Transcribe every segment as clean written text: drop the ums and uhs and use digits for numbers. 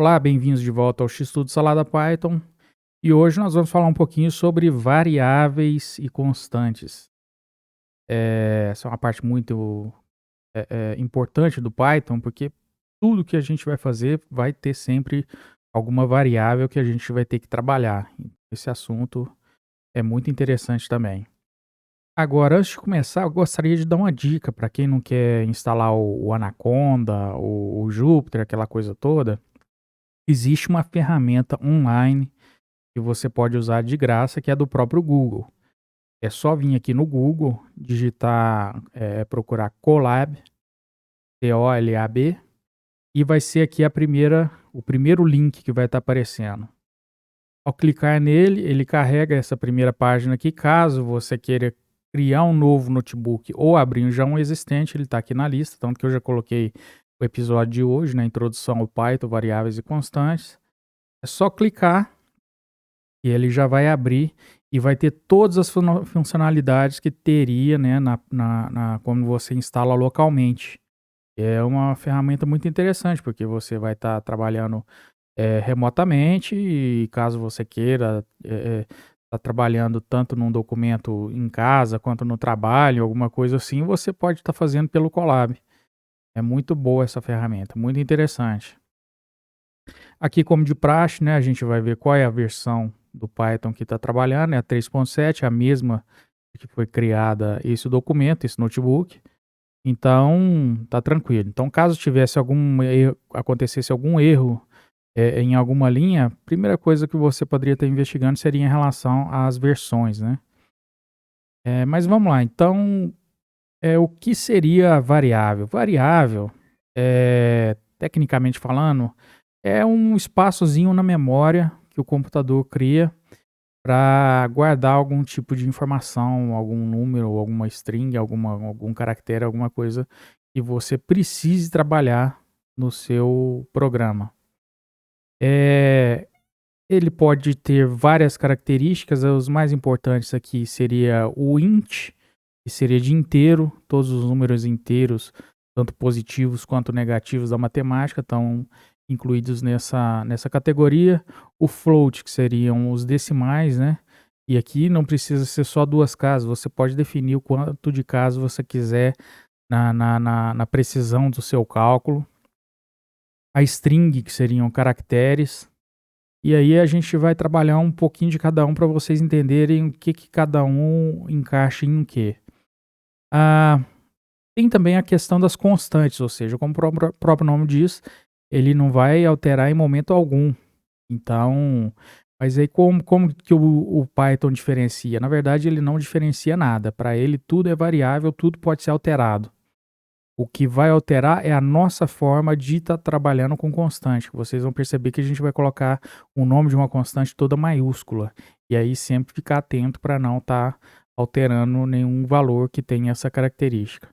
Olá, bem-vindos de volta ao X-Tudo Salada Python. E hoje nós vamos falar um pouquinho sobre variáveis e constantes. Essa é uma parte muito importante do Python, porque tudo que a gente vai fazer vai ter sempre alguma variável que a gente vai ter que trabalhar. Esse assunto é muito interessante também. Agora, antes de começar, eu gostaria de dar uma dica para quem não quer instalar o Anaconda, o Jupyter, aquela coisa toda. Existe uma ferramenta online que você pode usar de graça, que é do próprio Google. É só vir aqui no Google, digitar, procurar Colab, Colab, e vai ser aqui o primeiro link que vai estar aparecendo. Ao clicar nele, ele carrega essa primeira página aqui. Caso você queira criar um novo notebook ou abrir já um existente, ele está aqui na lista, tanto que eu já coloquei o episódio de hoje, na introdução ao Python, variáveis e constantes. É só clicar e ele já vai abrir e vai ter todas as funcionalidades que teria, né, quando você instala localmente. É uma ferramenta muito interessante, porque você vai estar trabalhando remotamente e caso você queira estar trabalhando tanto num documento em casa quanto no trabalho, alguma coisa assim, você pode estar fazendo pelo Colab. É muito boa essa ferramenta, muito interessante. Aqui, como de praxe, né, a gente vai ver qual é a versão do Python que está trabalhando, é a 3.7, a mesma que foi criada esse documento, esse notebook. Então, tá tranquilo. Então, caso tivesse algum erro, acontecesse algum erro em alguma linha, a primeira coisa que você poderia estar investigando seria em relação às versões, né? Mas vamos lá. Então, o que seria variável? Variável, tecnicamente falando, é um espaçozinho na memória que o computador cria para guardar algum tipo de informação, algum número, alguma string, algum caractere, alguma coisa que você precise trabalhar no seu programa. Ele pode ter várias características, os mais importantes aqui seria o int, que seria de inteiro, todos os números inteiros, tanto positivos quanto negativos da matemática, estão incluídos nessa categoria. O float, que seriam os decimais, né? E aqui não precisa ser só duas casas, você pode definir o quanto de casas você quiser na precisão do seu cálculo. A string, que seriam caracteres. E aí a gente vai trabalhar um pouquinho de cada um para vocês entenderem o que cada um encaixa em quê. Ah, tem também a questão das constantes, ou seja, como o próprio nome diz, ele não vai alterar em momento algum. Então, mas aí como que o Python diferencia? Na verdade, ele não diferencia nada. Para ele, tudo é variável, tudo pode ser alterado. O que vai alterar é a nossa forma de estar trabalhando com constante. Vocês vão perceber que a gente vai colocar o nome de uma constante toda maiúscula. E aí sempre ficar atento para não estar alterando nenhum valor que tenha essa característica.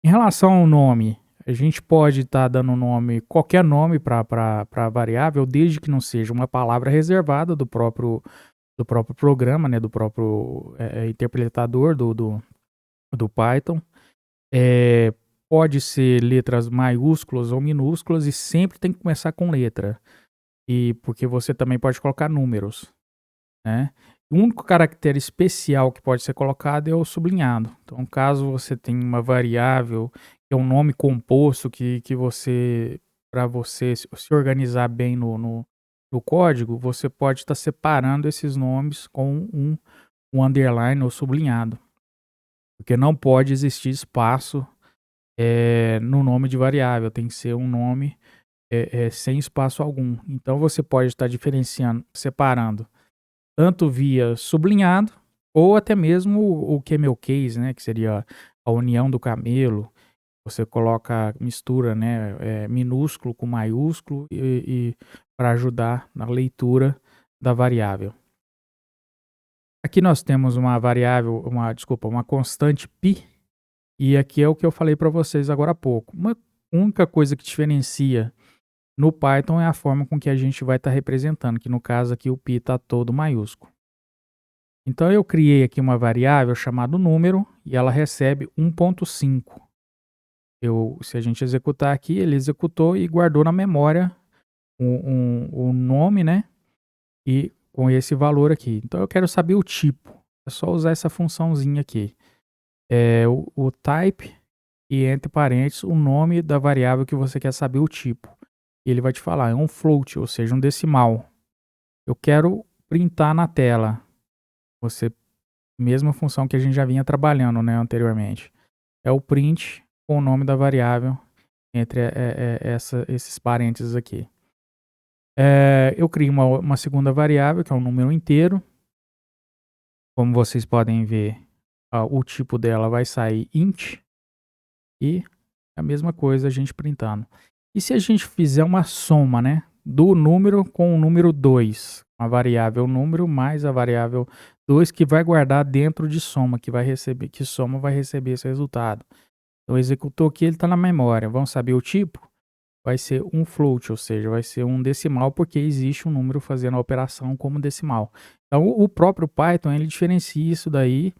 Em relação ao nome, a gente pode estar dando nome, qualquer nome para a variável, desde que não seja uma palavra reservada do próprio programa, né, do próprio interpretador do Python. Eh, Pode ser letras maiúsculas ou minúsculas e sempre tem que começar com letra. E porque você também pode colocar números, né. O único caractere especial que pode ser colocado é o sublinhado. Então, caso você tenha uma variável, que é um nome composto que você para você se organizar bem no código, você pode estar separando esses nomes com um underline ou sublinhado, porque não pode existir espaço no nome de variável, tem que ser um nome, sem espaço algum. Então você pode estar diferenciando, separando, tanto via sublinhado, ou até mesmo o camel case, né, que seria a união do camelo. Você coloca, mistura, né, minúsculo com maiúsculo e para ajudar na leitura da variável. Aqui nós temos uma variável, uma constante π. E aqui é o que eu falei para vocês agora há pouco. Uma única coisa que diferencia no Python é a forma com que a gente vai estar representando, que no caso aqui o π está todo maiúsculo. Então eu criei aqui uma variável chamada número e ela recebe 1.5. Se a gente executar aqui, ele executou e guardou na memória o nome, né? E com esse valor aqui. Então eu quero saber o tipo. É só usar essa funçãozinha aqui. O type e entre parênteses o nome da variável que você quer saber o tipo. Ele vai te falar, é um float, ou seja, um decimal. Eu quero printar na tela. Você, mesma função que a gente já vinha trabalhando, né, anteriormente. É o print com o nome da variável entre esses parênteses aqui. Eu crio uma segunda variável, que é um número inteiro. Como vocês podem ver, o tipo dela vai sair int. E a mesma coisa a gente printando. E se a gente fizer uma soma, né, do número com o número 2, a variável número mais a variável 2 que vai guardar dentro de soma, que soma vai receber esse resultado. Então executou aqui, ele está na memória. Vamos saber o tipo? Vai ser um float, ou seja, vai ser um decimal porque existe um número fazendo a operação como decimal. Então o próprio Python ele diferencia isso daí.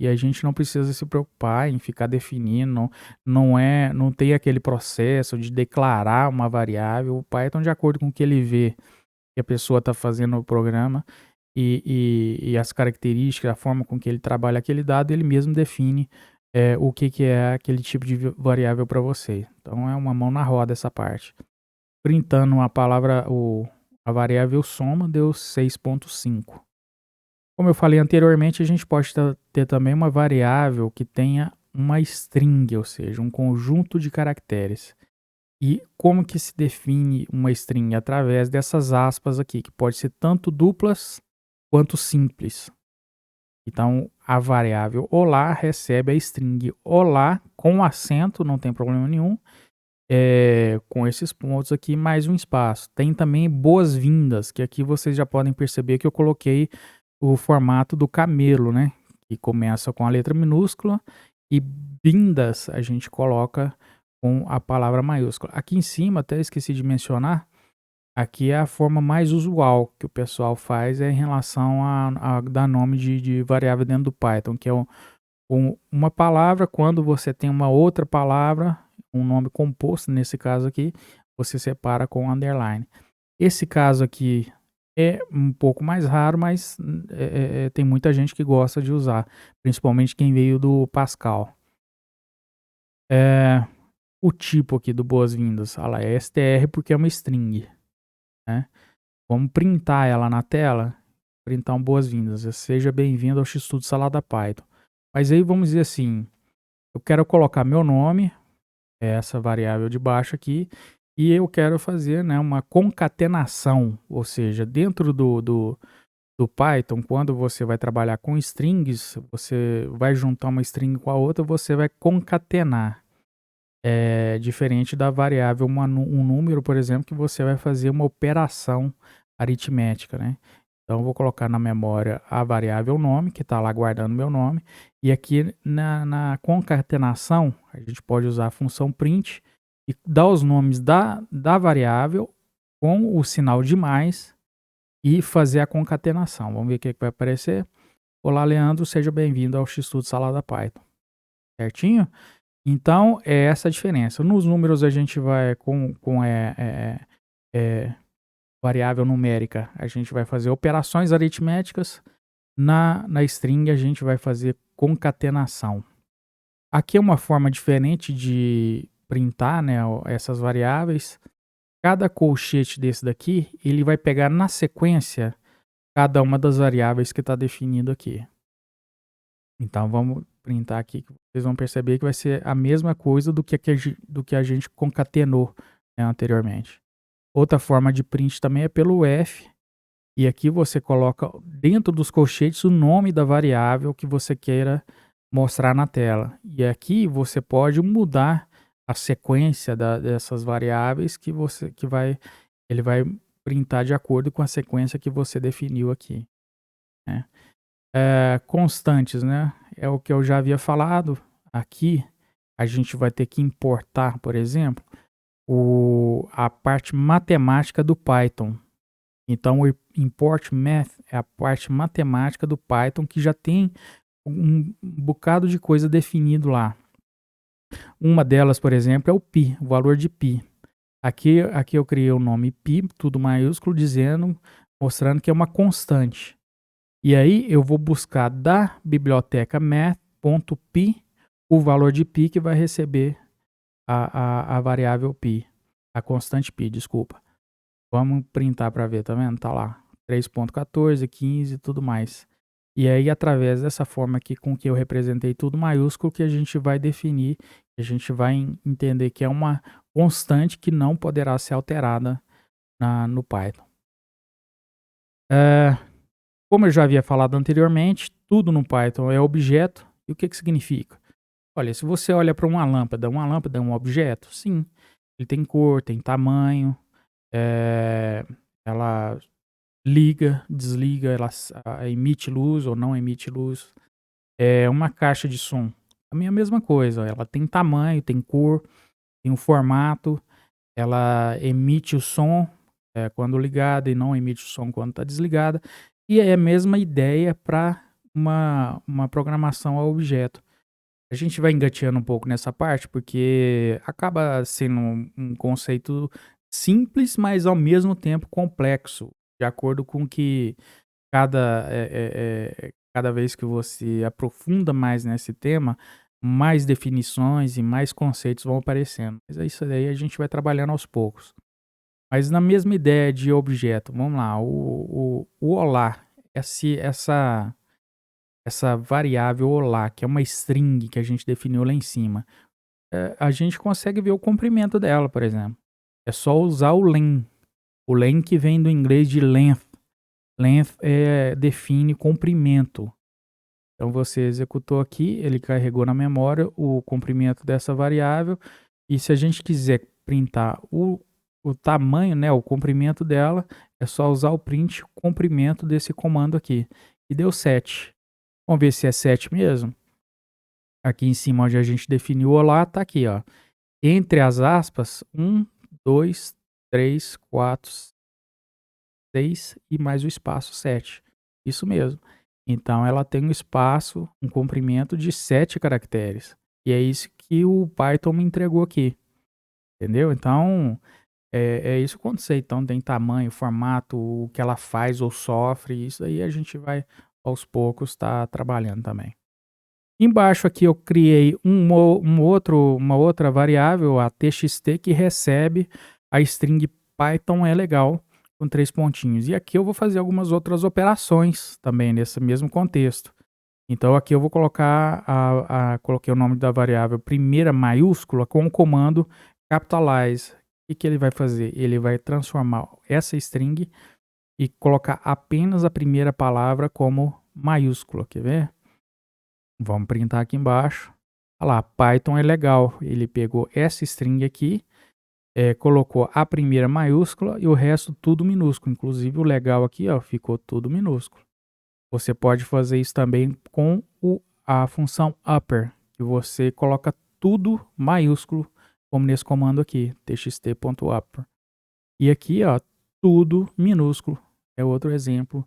E a gente não precisa se preocupar em ficar definindo, não tem aquele processo de declarar uma variável. O Python, de acordo com o que ele vê que a pessoa está fazendo no programa e as características, a forma com que ele trabalha aquele dado, ele mesmo define o que é aquele tipo de variável para você. Então é uma mão na roda essa parte. Printando a variável soma deu 6.5. Como eu falei anteriormente, a gente pode ter também uma variável que tenha uma string, ou seja, um conjunto de caracteres. E como que se define uma string? Através dessas aspas aqui, que pode ser tanto duplas quanto simples. Então, a variável olá recebe a string olá com acento, não tem problema nenhum, com esses pontos aqui, mais um espaço. Tem também boas-vindas, que aqui vocês já podem perceber que eu coloquei o formato do camelo, né? Que começa com a letra minúscula e vindas a gente coloca com a palavra maiúscula. Aqui em cima, até esqueci de mencionar, aqui é a forma mais usual que o pessoal faz em relação a dar nome de variável dentro do Python, que é uma palavra, quando você tem uma outra palavra, um nome composto, nesse caso aqui, você separa com underline. Esse caso aqui é um pouco mais raro, mas tem muita gente que gosta de usar, principalmente quem veio do Pascal. O tipo aqui do boas-vindas, ela é str porque é uma string, né? Vamos printar ela na tela, printar um boas-vindas, seja bem-vindo ao X-Tudo Salada Python. Mas aí vamos dizer assim, eu quero colocar meu nome, essa variável de baixo aqui, e eu quero fazer, né, uma concatenação, ou seja, dentro do Python, quando você vai trabalhar com strings, você vai juntar uma string com a outra, você vai concatenar. É diferente da variável um número, por exemplo, que você vai fazer uma operação aritmética, né? Então eu vou colocar na memória a variável nome, que está lá guardando meu nome, e aqui na concatenação, a gente pode usar a função print e dar os nomes da variável com o sinal de mais e fazer a concatenação. Vamos ver o que vai aparecer. Olá, Leandro, seja bem-vindo ao X-Tudo Salada Python. Certinho? Então, é essa a diferença. Nos números a gente vai com variável numérica, a gente vai fazer operações aritméticas. Na string a gente vai fazer concatenação. Aqui é uma forma diferente de printar, né, essas variáveis. Cada colchete desse daqui, ele vai pegar na sequência cada uma das variáveis que está definido aqui. Então vamos printar aqui, que vocês vão perceber que vai ser a mesma coisa do que a gente concatenou, né, anteriormente. Outra forma de print também é pelo F, e aqui você coloca dentro dos colchetes o nome da variável que você queira mostrar na tela. E aqui você pode mudar a sequência dessas variáveis ele vai printar de acordo com a sequência que você definiu aqui, né? Constantes, né? É o que eu já havia falado. Aqui a gente vai ter que importar, por exemplo, a parte matemática do Python. Então, o import math é a parte matemática do Python que já tem um bocado de coisa definido lá. Uma delas, por exemplo, é o pi, o valor de pi. Aqui eu criei o nome pi, tudo maiúsculo, mostrando que é uma constante. E aí eu vou buscar da biblioteca math.pi o valor de pi que vai receber a variável pi, a constante pi, desculpa. Vamos printar para ver, tá vendo? Tá lá, 3.14, 15 e tudo mais. E aí, através dessa forma aqui com que eu representei tudo maiúsculo, que a gente vai definir, a gente vai entender que é uma constante que não poderá ser alterada no Python. Como eu já havia falado anteriormente, tudo no Python é objeto. E o que significa? Olha, se você olha para uma lâmpada é um objeto? Sim. Ele tem cor, tem tamanho, ela liga, desliga, ela emite luz ou não emite luz. É uma caixa de som. A mesma coisa, ela tem tamanho, tem cor, tem um formato, ela emite o som quando ligada e não emite o som quando está desligada. E é a mesma ideia para uma programação a objeto. A gente vai engateando um pouco nessa parte, porque acaba sendo um conceito simples, mas ao mesmo tempo complexo, de acordo com que cada vez que você aprofunda mais nesse tema, mais definições e mais conceitos vão aparecendo. Mas é isso daí, a gente vai trabalhando aos poucos. Mas na mesma ideia de objeto, vamos lá, o olá, essa variável olá, que é uma string que a gente definiu lá em cima, a gente consegue ver o comprimento dela, por exemplo. É só usar o len. O len que vem do inglês de length. Length define comprimento. Então você executou aqui, ele carregou na memória o comprimento dessa variável. E se a gente quiser printar o tamanho, né, o comprimento dela, é só usar o print comprimento desse comando aqui. E deu 7. Vamos ver se é 7 mesmo. Aqui em cima onde a gente definiu o olá, tá aqui, ó. Entre as aspas, 1, 2, 3, 4, 6 e mais o espaço 7. Isso mesmo. Então ela tem um espaço, um comprimento de 7 caracteres. E é isso que o Python me entregou aqui. Entendeu? Então, é isso o conceito. Então tem tamanho, formato, o que ela faz ou sofre. Isso aí a gente vai aos poucos estar trabalhando também. Embaixo aqui eu criei uma outra variável, a txt, que recebe a string Python é legal, com 3 pontinhos. E aqui eu vou fazer algumas outras operações também nesse mesmo contexto. Então aqui eu vou colocar, coloquei o nome da variável primeira maiúscula com o comando capitalize. O que ele vai fazer? Ele vai transformar essa string e colocar apenas a primeira palavra como maiúscula, quer ver? Vamos printar aqui embaixo. Olha lá, Python é legal. Ele pegou essa string aqui, colocou a primeira maiúscula e o resto tudo minúsculo. Inclusive o legal aqui, ó, ficou tudo minúsculo. Você pode fazer isso também com a função upper, que você coloca tudo maiúsculo, como nesse comando aqui, txt.upper. E aqui, ó, tudo minúsculo. É outro exemplo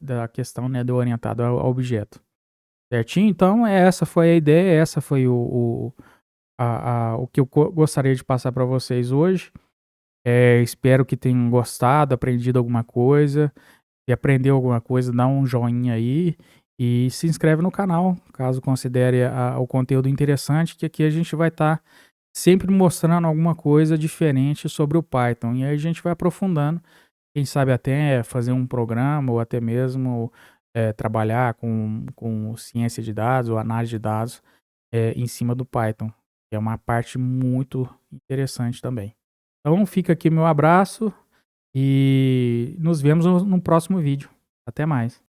da questão, né, do orientado ao objeto. Certinho? Então, essa foi a ideia, essa foi o que eu gostaria de passar para vocês hoje. Espero que tenham gostado, aprendido alguma coisa. Se aprendeu alguma coisa, dá um joinha aí e se inscreve no canal, caso considere o conteúdo interessante, que aqui a gente vai estar sempre mostrando alguma coisa diferente sobre o Python. E aí a gente vai aprofundando, quem sabe até fazer um programa ou até mesmo trabalhar com ciência de dados ou análise de dados em cima do Python, que é uma parte muito interessante também. Então fica aqui meu abraço e nos vemos no próximo vídeo. Até mais.